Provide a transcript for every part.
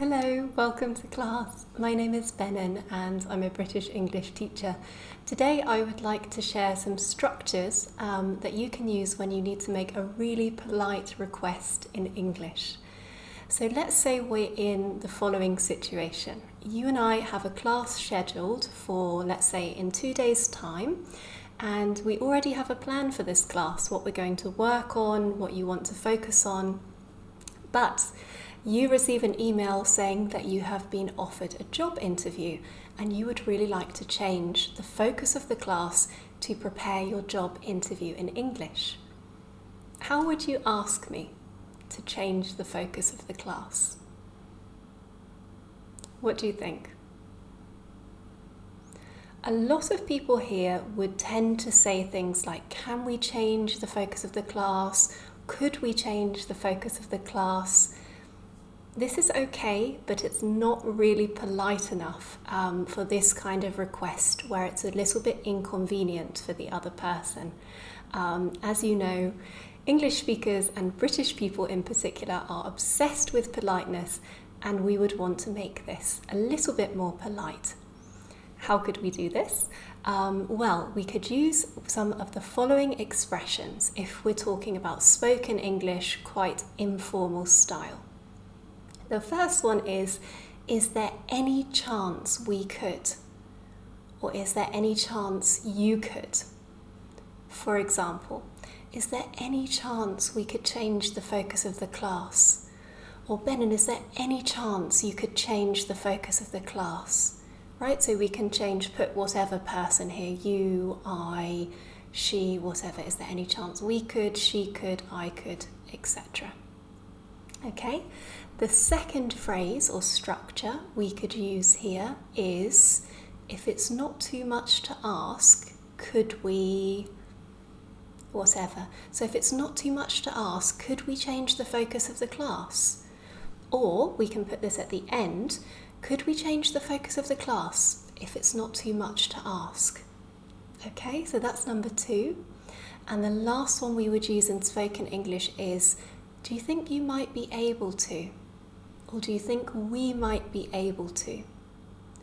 Hello, welcome to class. My name is Benin and I'm a British English teacher. Today I would like to share some structures that you can use when you need to make a really polite request in English. So let's say we're in the following situation. You and I have a class scheduled for, let's say, in 2 days' time, and we already have a plan for this class, what we're going to work on, what you want to focus on. But you receive an email saying that you have been offered a job interview and you would really like to change the focus of the class to prepare your job interview in English. How would you ask me to change the focus of the class? What do you think? A lot of people here would tend to say things like, can we change the focus of the class? Could we change the focus of the class? This is okay, but it's not really polite enough for this kind of request where it's a little bit inconvenient for the other person. As you know, English speakers and British people in particular are obsessed with politeness, and we would want to make this a little bit more polite. How could we do this? Well, we could use some of the following expressions if we're talking about spoken English, quite informal style. The first one is there any chance we could? Or is there any chance you could? For example, is there any chance we could change the focus of the class? Or Benin, is there any chance you could change the focus of the class? Right, so we can put whatever person here, you, I, she, whatever. Is there any chance we could, she could, I could, etc. Okay, the second phrase or structure we could use here is, if it's not too much to ask, could we, whatever. So if it's not too much to ask, could we change the focus of the class? Or we can put this at the end, could we change the focus of the class if it's not too much to ask? Okay, so that's number 2. And the last one we would use in spoken English is, do you think you might be able to? Or do you think we might be able to?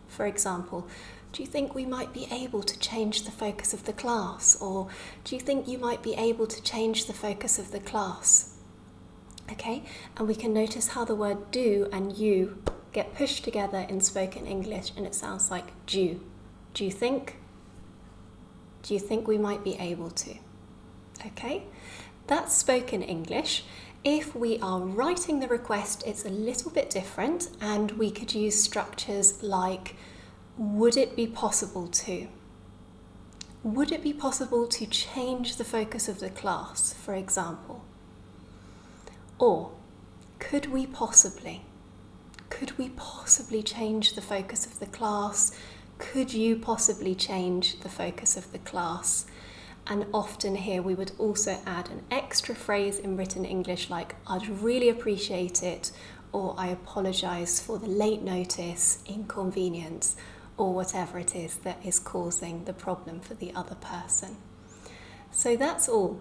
For example, do you think we might be able to change the focus of the class? Or do you think you might be able to change the focus of the class? Okay, and we can notice how the word do and you get pushed together in spoken English and it sounds like do. Do you think? Do you think we might be able to? Okay, that's spoken English. If we are writing the request, it's a little bit different, and we could use structures like, would it be possible to? Would it be possible to change the focus of the class, for example? Or, could we possibly? Could we possibly change the focus of the class? Could you possibly change the focus of the class? And often here we would also add an extra phrase in written English like, I'd really appreciate it, or I apologise for the late notice, inconvenience, or whatever it is that is causing the problem for the other person. So that's all.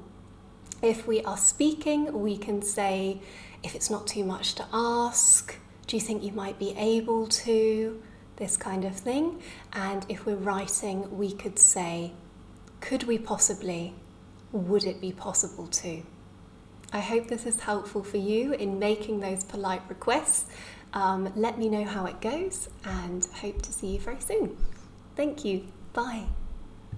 If we are speaking, we can say, if it's not too much to ask, do you think you might be able to? This kind of thing. And if we're writing, we could say, could we possibly? Would it be possible to? I hope this is helpful for you in making those polite requests. Let me know how it goes and hope to see you very soon. Thank you. Bye.